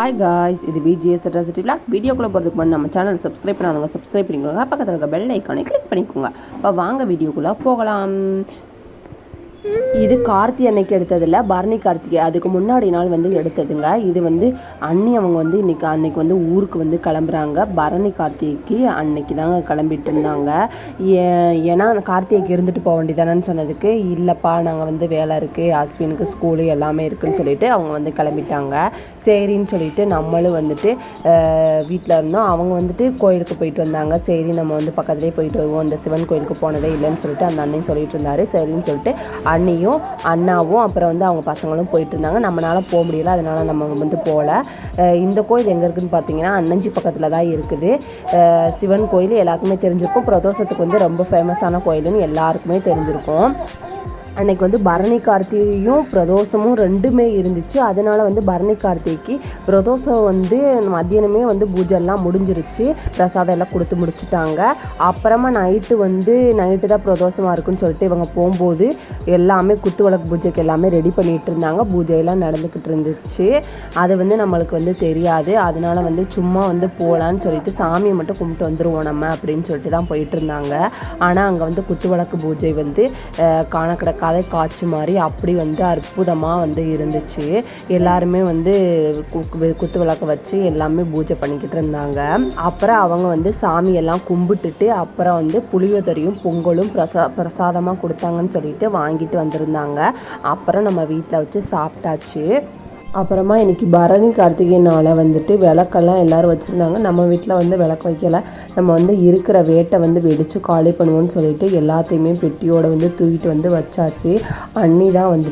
Hi guys, இது VGS atrocity vlog. வீடியோக்குள்ளே போகிறதுக்கு முன்னாடி நம்ம சேனல் சப்ஸ்கிரைப் பண்ணாதவங்க சப்ஸ்கிரைப் பண்ணிக்கோங்க. பக்கத்தில் இருக்க பெல் ஐக்கானை கிளிக் பண்ணிக்கோங்க. இப்போ வாங்க வீடியோக்குள்ளே போகலாம். இது கார்த்தி அன்னைக்கு எடுத்ததில்ல, பரணி கார்த்திகை அதுக்கு முன்னாடி நாள் எடுத்ததுங்க. இது அண்ணி அவங்க அன்னைக்கு ஊருக்கு கிளம்புறாங்க. பரணி கார்த்திகைக்கு அன்னைக்கு தாங்க கிளம்பிட்டு இருந்தாங்க. ஏன்னா கார்த்திகைக்கு இருந்துட்டு போக வேண்டியதானு சொன்னதுக்கு, இல்லைப்பா நாங்கள் வேலை இருக்குது, அஸ்வினுக்கு ஸ்கூலு எல்லாமே இருக்குதுன்னு சொல்லிட்டு அவங்க கிளம்பிட்டாங்க. சரின்னு சொல்லிட்டு நம்மளும் வீட்டில் இருந்தோம். அவங்க கோயிலுக்கு போயிட்டு வந்தாங்க. சரி நம்ம பக்கத்துலேயே போயிட்டு வருவோம், இந்த சிவன் கோயிலுக்கு போனதே இல்லைன்னு சொல்லிட்டு அந்த அண்ணன் சொல்லிட்டு இருந்தாரு. சரின்னு சொல்லிட்டு அண்ணியும் அண்ணாவும் அப்புறம் அவங்க பசங்களும் போயிட்டு இருந்தாங்க. நம்மளால போக முடியல, அதனால நம்ம போகல. இந்த கோயில் எங்கே இருக்குதுன்னு பார்த்தீங்கன்னா அன்னஞ்சி பக்கத்தில் தான் இருக்குது. சிவன் கோயில் எல்லாருக்குமே தெரிஞ்சிருக்கும். பிரதோஷத்துக்கு ரொம்ப ஃபேமஸான கோயிலுன்னு எல்லாருக்குமே தெரிஞ்சிருக்கும். அன்றைக்கி பரணி கார்த்திகையும் பிரதோஷமும் ரெண்டுமே இருந்துச்சு. அதனால் பரணி கார்த்திகைக்கு பிரதோஷம் மத்தியானமே பூஜைலாம் முடிஞ்சிருச்சு. பிரசாதம் எல்லாம் கொடுத்து முடிச்சுட்டாங்க. அப்புறமா நைட்டு தான் பிரதோஷமாக இருக்குன்னு சொல்லிட்டு இவங்க போகும்போது எல்லாமே குத்து விளக்கு பூஜைக்கு எல்லாமே ரெடி பண்ணிகிட்டு இருந்தாங்க. பூஜையெல்லாம் நடந்துக்கிட்டு இருந்துச்சு. அது நம்மளுக்கு தெரியாது. அதனால் சும்மா போகலான்னு சொல்லிட்டு சாமியை மட்டும் கும்பிட்டு வந்துடுவோம் நம்ம அப்படின்னு சொல்லிட்டு தான் போயிட்டு இருந்தாங்க. ஆனால் அங்கே குத்து விளக்கு பூஜை காணக்கிடக்க கதை காட்சி மாதிரி அப்படி அற்புதமாக இருந்துச்சு. எல்லாருமே குத்து விளக்க வச்சு எல்லாமே பூஜை பண்ணிக்கிட்டு இருந்தாங்க. அப்புறம் அவங்க சாமியெல்லாம் கும்பிட்டுட்டு அப்புறம் புளியோதரையும் பொங்கலும் பிரசாதமாக கொடுத்தாங்கன்னு சொல்லிட்டு வாங்கிட்டு வந்திருந்தாங்க. அப்புறம் நம்ம வீட்டில் வச்சு சாப்பிட்டாச்சு. அப்புறமா இன்றைக்கி பரணி கார்த்திகைனால் விளக்கெல்லாம் எல்லோரும் வச்சுருந்தாங்க. நம்ம வீட்டில் விளக்கு வைக்கலை. நம்ம இருக்கிற வேட்டை வெடித்து காலி பண்ணுவோன்னு சொல்லிட்டு எல்லாத்தையுமே பெட்டியோடு தூக்கிட்டு வச்சாச்சு. அண்ணி தான்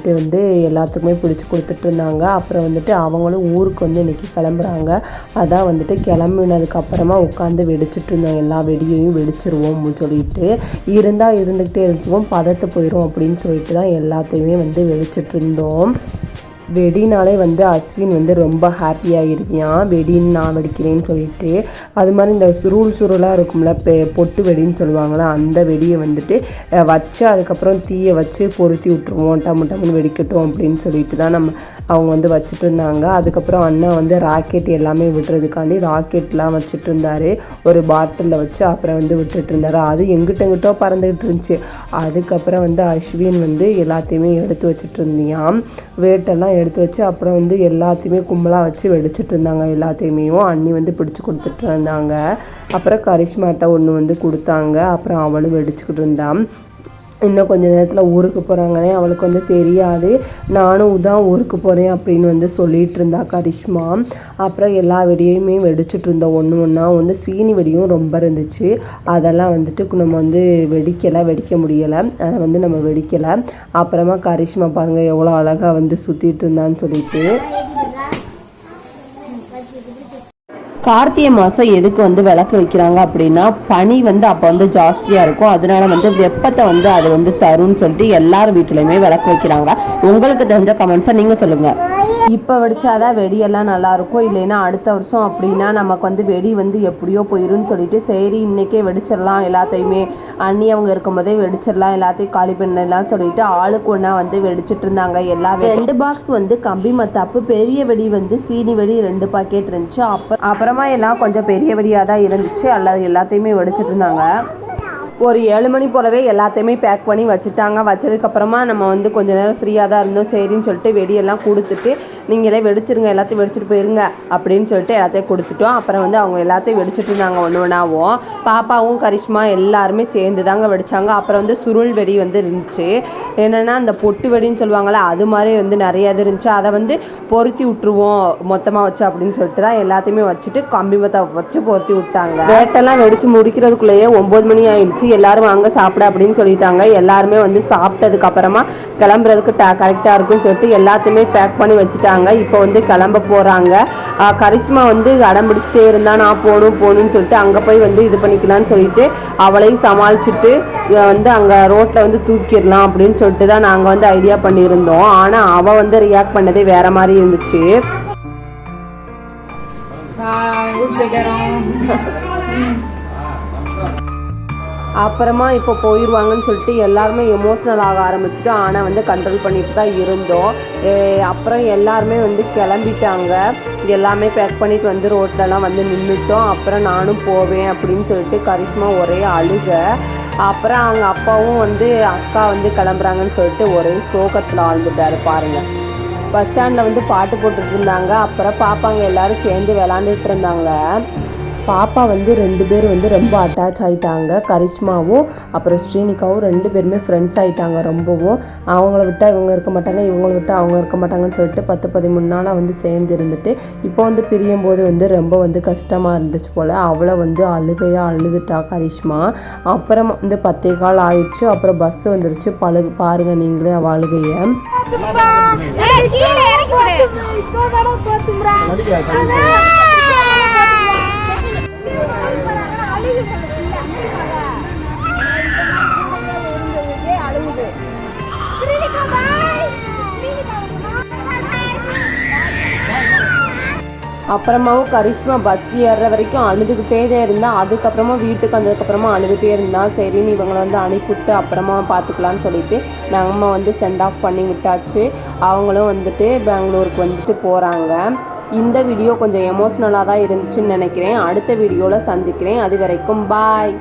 எல்லாத்துக்குமே பிடிச்சி கொடுத்துட்டு இருந்தாங்க. அப்புறம் அவங்களும் ஊருக்கு இன்றைக்கி கிளம்புறாங்க. அதான் கிளம்புனதுக்கப்புறமா உட்காந்து வெடிச்சிட்டு இருந்தோம். எல்லா வெடியையும் வெடிச்சிருவோம்னு சொல்லிட்டு இருந்துக்கிட்டே இருக்குவோம், பதத்து போயிடும் அப்படின்னு சொல்லிட்டு தான் எல்லாத்தையுமே வெடிச்சிட்டு இருந்தோம். வெடினாலே அஸ்வின் ரொம்ப ஹாப்பியாக இருக்கியான். வெடின்னு நான் வெடிக்கிறேன்னு சொல்லிட்டு. அது மாதிரி இந்த சுருளாக இருக்கும்ல, பொட்டு வெடின்னு சொல்லுவாங்களா, அந்த வெடியை வச்சு அதுக்கப்புறம் தீயை வச்சு பொருத்தி விட்டுருவோம், டம்முன்னு வெடிக்கட்டும் அப்படின்னு சொல்லிட்டு தான் அவங்க வச்சுட்டு இருந்தாங்க. அதுக்கப்புறம் அண்ணா ராக்கெட் எல்லாமே விடுறதுக்காண்டி ராக்கெட்லாம் வச்சுட்டு இருந்தார். ஒரு பாட்டிலில் வச்சு அப்புறம் விட்டுட்டு இருந்தார். அது எங்கிட்டோ பறந்துக்கிட்டு இருந்துச்சு. அதுக்கப்புறம் அஸ்வின் எல்லாத்தையுமே எடுத்து வச்சுட்டு இருந்தியான். வேட்டெல்லாம் எடுத்து வச்சு அப்புறம் எல்லாத்தையுமே கும்பலாக வச்சு வெடிச்சிட்டு இருந்தாங்க. எல்லாத்தையுமே அண்ணி பிடிச்சி கொடுத்துட்டு இருந்தாங்க. அப்புறம் கரிஷ்மாட்ட ஒன்று கொடுத்தாங்க. அப்புறம் அவளும் வெடிச்சுக்கிட்டு இருந்தான். இன்னும் கொஞ்சம் நேரத்தில் ஊருக்கு போகிறாங்கன்னே அவளுக்கு தெரியாது. நானும் தான் ஊருக்கு போகிறேன் அப்படின்னு சொல்லிகிட்டு இருந்தா கரிஷ்மா. அப்புறம் எல்லா வெடியுமே வெடிச்சிட்டு இருந்தோம். ஒன்றா சீனி வெடியும் ரொம்ப இருந்துச்சு. அதெல்லாம் நம்ம வெடிக்க முடியலை. அதை நம்ம வெடிக்கலை. அப்புறமா கரிஷ்மா பாருங்கள் எவ்வளோ அழகாக சுற்றிட்டு இருந்தான்னு சொல்லிட்டு. கார்த்திகை மாதம் எதுக்கு விளக்கு வைக்கிறாங்க அப்படின்னா, பனி அப்போ ஜாஸ்தியாக இருக்கும். அதனால வெப்பத்தை அது தரும்னு சொல்லிட்டு எல்லார் வீட்டிலையுமே விளக்கு வைக்கிறாங்க. உங்களுக்கு தெரிஞ்ச கமெண்ட்ஸை நீங்கள் சொல்லுங்கள். இப்போ வெடிச்சாதான் வெடியெல்லாம் நல்லாயிருக்கும். இல்லைன்னா அடுத்த வருஷம் அப்படின்னா நமக்கு வெடி எப்படியோ போயிடும்னு சொல்லிட்டு சரி இன்றைக்கே வெடிச்சிடலாம் எல்லாத்தையுமே, அண்ணி அவங்க இருக்கும்போதே வெடிச்சிடலாம், எல்லாத்தையும் காலி பண்ணலாம் சொல்லிட்டு ஆளுக்கு ஒன்றா வெடிச்சிட்டு இருந்தாங்க. எல்லா 2 பாக்ஸ் கம்பி மத்தாப்பு, பெரிய வெடி சீனி வெடி 2 பாக்கெட் இருந்துச்சு. அப்புறமா எல்லாம் கொஞ்சம் பெரிய வெடியாக தான் இருந்துச்சு. எல்லாத்தையுமே வெடிச்சிட்டு இருந்தாங்க. ஒரு 7 மணி போலவே எல்லாத்தையுமே பேக் பண்ணி வச்சுட்டாங்க. வச்சதுக்கப்புறமா நம்ம கொஞ்ச நேரம் ஃப்ரீயாக தான் இருந்தோம். சரின்னு சொல்லிட்டு வெடியெல்லாம் கொடுத்துட்டு நீங்களே வெடிச்சிருங்க, எல்லாத்தையும் வெடிச்சிட்டு போயிருங்க அப்படின்னு சொல்லிட்டு எல்லாத்தையும் கொடுத்துட்டோம். அப்புறம் அவங்க எல்லாத்தையும் வெடிச்சிட்டு இருந்தாங்க ஒன்றாவும். பாப்பாவும் கரிஷ்மா எல்லாருமே சேர்ந்து தாங்க வெடித்தாங்க. அப்புறம் சுருள் வெடி இருந்துச்சு. என்னென்னா அந்த பொட்டு வெடின்னு சொல்லுவாங்களே, அது மாதிரி நிறைய இது இருந்துச்சு. அதை பொருத்தி விட்டுருவோம் மொத்தமாக வச்சு அப்படின்னு சொல்லிட்டு தான் எல்லாத்தையுமே வச்சுட்டு கம்பி மத்த வச்சு பொருத்தி விட்டாங்க. வேட்டெல்லாம் வெடித்து முடிக்கிறதுக்குள்ளேயே 9 மணி ஆயிடுச்சு. எல்லாரும் அங்கே சாப்பிட அப்படின்னு சொல்லிட்டாங்க. எல்லாருமே சாப்பிட்டதுக்கு அப்புறமா கிளம்புறதுக்கு கரெக்டாக இருக்குன்னு சொல்லிட்டு எல்லாத்தையுமே பேக் பண்ணி வச்சுட்டாங்க. இப்போ கிளம்ப போகிறாங்க. கரிஷ்மா அடம் பிடிச்சிட்டே இருந்தா நான் போகணும்னு சொல்லிட்டு அங்கே போய் இது பண்ணிக்கலான்னு சொல்லிட்டு அவளையும் சமாளிச்சுட்டு அங்கே ரோட்டில் தூக்கிடலாம் அப்படின்னு சொல்லிட்டு தான் நாங்கள் ஐடியா பண்ணியிருந்தோம். ஆனால் அவள் ரியாக்ட் பண்ணதே வேற மாதிரி இருந்துச்சு. அப்புறமா இப்போ போயிடுவாங்கன்னு சொல்லிட்டு எல்லாருமே எமோஷ்னல் ஆக ஆரம்பிச்சுட்டு, ஆனால் கண்ட்ரோல் பண்ணிட்டு தான் இருந்தோம். அப்புறம் எல்லாருமே கிளம்பிட்டாங்க. எல்லாமே பேக் பண்ணிட்டு வந்து ரோட்லலாம் வந்து நின்றுட்டோம். அப்புறம் நானும் போவேன் அப்படின்னு சொல்லிட்டு கரிஷ்மா ஒரே அழுக. அப்புறம் அவங்க அப்பாவும் வந்து அக்கா வந்து கிளம்புறாங்கன்னு சொல்லிட்டு ஒரே சோகத்தில் ஆழ்ந்துட்டாரு பாருங்கள். பஸ் ஸ்டாண்டில் வந்து பாட்டு போட்டுட்டு இருந்தாங்க. அப்புறம் பாப்பாங்க எல்லோரும் சேர்ந்து விளாண்டுட்டு இருந்தாங்க. பாப்பா வந்து 2 பேர் வந்து ரொம்ப அட்டாச் ஆகிட்டாங்க. கரிஷ்மாவும் அப்புறம் ஸ்ரீனிகாவும் 2 பேருமே ஃப்ரெண்ட்ஸ் ஆகிட்டாங்க ரொம்பவும். அவங்கள விட்டால் இவங்க இருக்க மாட்டாங்க, இவங்கள விட்டால் அவங்க இருக்க மாட்டாங்கன்னு சொல்லிட்டு 10-13 நாளாக வந்து சேர்ந்து இருந்துட்டு இப்போ வந்து பிரியும் போது வந்து ரொம்ப வந்து கஷ்டமாக இருந்துச்சு போல். அவளை வந்து அழுகையாக அழுதுட்டா கரிஷ்மா. அப்புறம் வந்து 10:15 ஆயிடுச்சு. அப்புறம் பஸ் வந்துருச்சு. பாருங்கள் நீங்களே அவள் அழுகையை. அப்புறமாவும் கரிஷ்மா பஸ் ஏறுற வரைக்கும் அழுதுகிட்டே தான் இருந்தால். அதுக்கப்புறமா வீட்டுக்கு வந்ததுக்கப்புறமா அழுதுகிட்டே இருந்தால். சரின்னு இவங்களை வந்து அனுப்பிவிட்டு அப்புறமா பார்த்துக்கலான்னு சொல்லிட்டு நம்ம வந்து சென்ட் ஆஃப் பண்ணி விட்டாச்சு. அவங்களும் வந்துட்டு பெங்களூருக்கு வந்துட்டு போகிறாங்க. இந்த வீடியோ கொஞ்சம் எமோஷ்னலாக தான் இருந்துச்சுன்னு நினைக்கிறேன். அடுத்த வீடியோவில் சந்திக்கிறேன். அது வரைக்கும் பாய்.